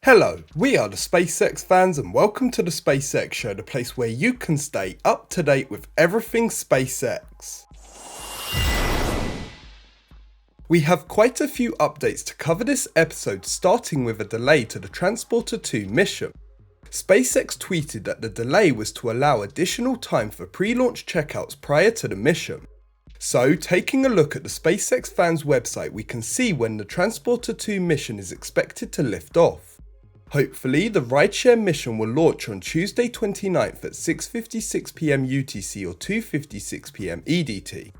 Hello, we are the SpaceX fans and welcome to the SpaceX Show, the place where you can stay up to date with everything SpaceX. We have quite a few updates to cover this episode, starting with a delay to the Transporter 2 mission. SpaceX tweeted that the delay was to allow additional time for pre-launch checkouts prior to the mission. So, taking a look at the SpaceXFans website, we can see when the Transporter 2 mission is expected to lift off. Hopefully, the rideshare mission will launch on Tuesday 29th at 6:56 PM UTC or 2:56 PM EDT.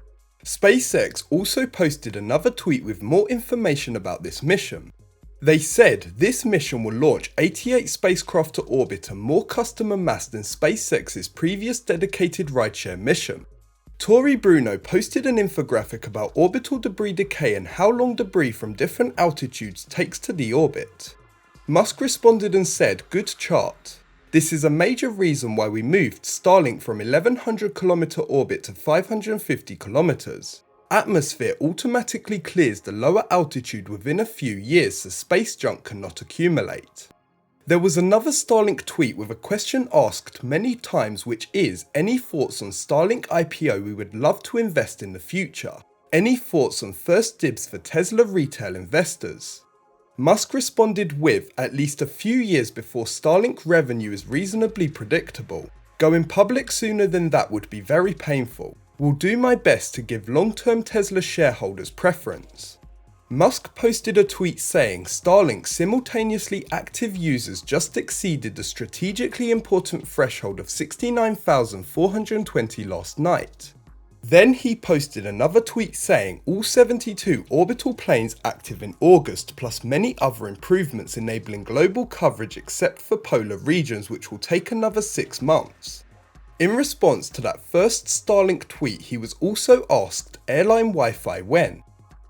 SpaceX also posted another tweet with more information about this mission. They said this mission will launch 88 spacecraft to orbit and more customer mass than SpaceX's previous dedicated rideshare mission. Tori Bruno posted an infographic about orbital debris decay and how long debris from different altitudes takes to deorbit. Musk responded and said, "Good chart. This is a major reason why we moved Starlink from 1100 km orbit to 550 km. Atmosphere automatically clears the lower altitude within a few years so space junk cannot accumulate." There was another Starlink tweet with a question asked many times, which is, any thoughts on Starlink IPO? We would love to invest in the future. Any thoughts on first dibs for Tesla retail investors? Musk responded with, at least a few years before Starlink revenue is reasonably predictable. Going public sooner than that would be very painful. Will do my best to give long-term Tesla shareholders preference. Musk posted a tweet saying Starlink simultaneously active users just exceeded the strategically important threshold of 69,420 last night. Then he posted another tweet saying all 72 orbital planes active in August, plus many other improvements enabling global coverage except for polar regions, which will take another 6 months. In response to that first Starlink tweet, he was also asked airline Wi-Fi when.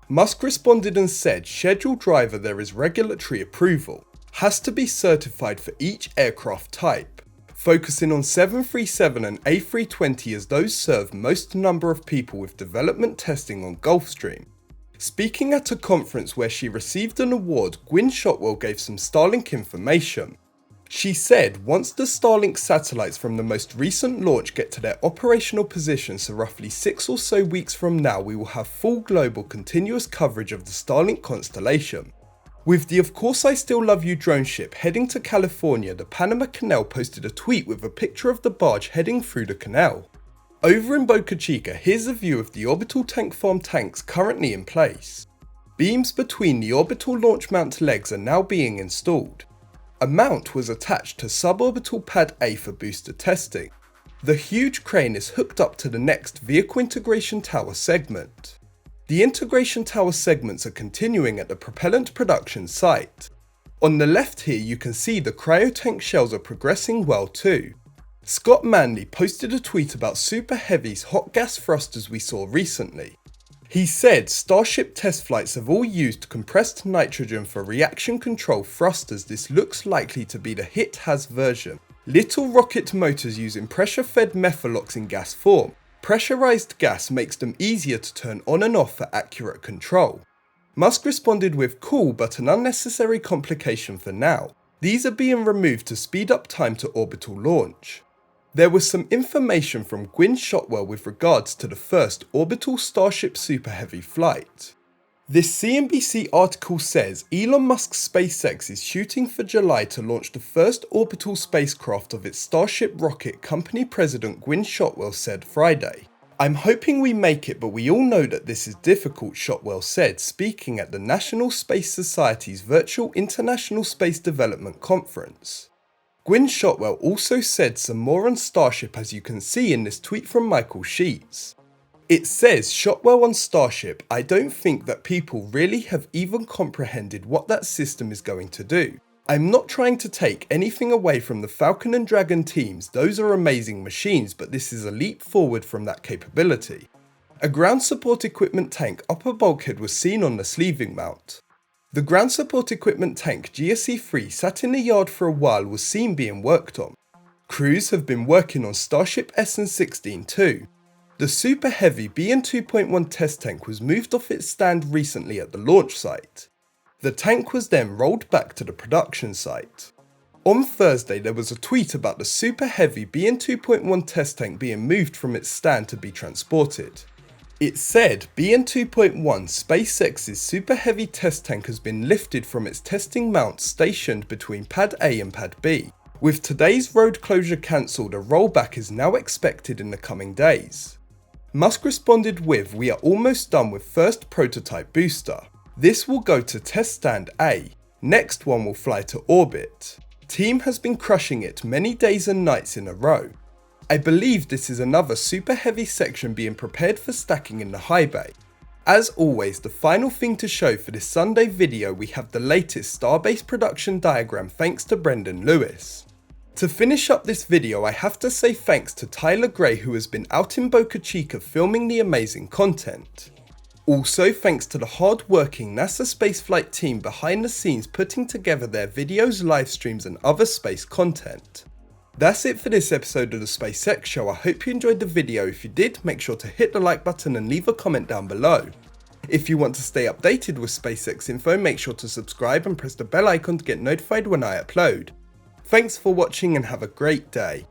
Musk responded and said scheduled driver there is regulatory approval, has to be certified for each aircraft type. Focusing on 737 and A320 as those serve most number of people with development testing on Gulfstream. Speaking at a conference where she received an award, Gwynne Shotwell gave some Starlink information. She said once the Starlink satellites from the most recent launch get to their operational position, so roughly 6 or so weeks from now, we will have full global continuous coverage of the Starlink constellation. With the Of Course I Still Love You drone ship heading to California, the Panama Canal posted a tweet with a picture of the barge heading through the canal. Over in Boca Chica, here's a view of the orbital tank farm tanks currently in place. Beams between the orbital launch mount legs are now being installed. A mount was attached to suborbital pad A for booster testing. The huge crane is hooked up to the next vehicle integration tower segment. The integration tower segments are continuing at the propellant production site. On the left here you can see the cryotank shells are progressing well too. Scott Manley posted a tweet about Super Heavy's hot gas thrusters we saw recently. He said Starship test flights have all used compressed nitrogen for reaction control thrusters. This looks likely to be the HIT-HAS version. Little rocket motors using pressure-fed methalox in gas form. Pressurized gas makes them easier to turn on and off for accurate control. Musk responded with cool but an unnecessary complication for now. These are being removed to speed up time to orbital launch. There was some information from Gwynne Shotwell with regards to the first orbital Starship Super Heavy flight. This CNBC article says Elon Musk's SpaceX is shooting for July to launch the first orbital spacecraft of its Starship rocket, company president Gwynne Shotwell said Friday. "I'm hoping we make it, but we all know that this is difficult," Shotwell said, speaking at the National Space Society's virtual International Space Development Conference. Gwynne Shotwell also said some more on Starship, as you can see in this tweet from Michael Sheets. It says, Shotwell on Starship, "I don't think that people really have even comprehended what that system is going to do. I'm not trying to take anything away from the Falcon and Dragon teams, those are amazing machines, but this is a leap forward from that capability." A ground support equipment tank upper bulkhead was seen on the sleeving mount. The ground support equipment tank GSE-3 sat in the yard for a while was seen being worked on. Crews have been working on Starship SN16 too. The Super Heavy BN 2.1 test tank was moved off its stand recently at the launch site. The tank was then rolled back to the production site. On Thursday, there was a tweet about the super heavy BN 2.1 test tank being moved from its stand to be transported. It said BN 2.1 SpaceX's super heavy test tank has been lifted from its testing mount stationed between Pad A and Pad B. With today's road closure cancelled, a rollback is now expected in the coming days. Musk responded with, "We are almost done with first prototype booster. This will go to test stand A. Next one will fly to orbit. Team has been crushing it many days and nights in a row. I believe this is another super heavy section being prepared for stacking in the high bay." As always, the final thing to show for this Sunday video, we have the latest Starbase production diagram thanks to Brendan Lewis. To finish up this video, I have to say thanks to Tyler Gray, who has been out in Boca Chica filming the amazing content. Also thanks to the hard-working NASA spaceflight team behind the scenes putting together their videos, live streams and other space content. That's it for this episode of the SpaceX Show. I hope you enjoyed the video. If you did, make sure to hit the like button and leave a comment down below. If you want to stay updated with SpaceX info, make sure to subscribe and press the bell icon to get notified when I upload. Thanks for watching and have a great day.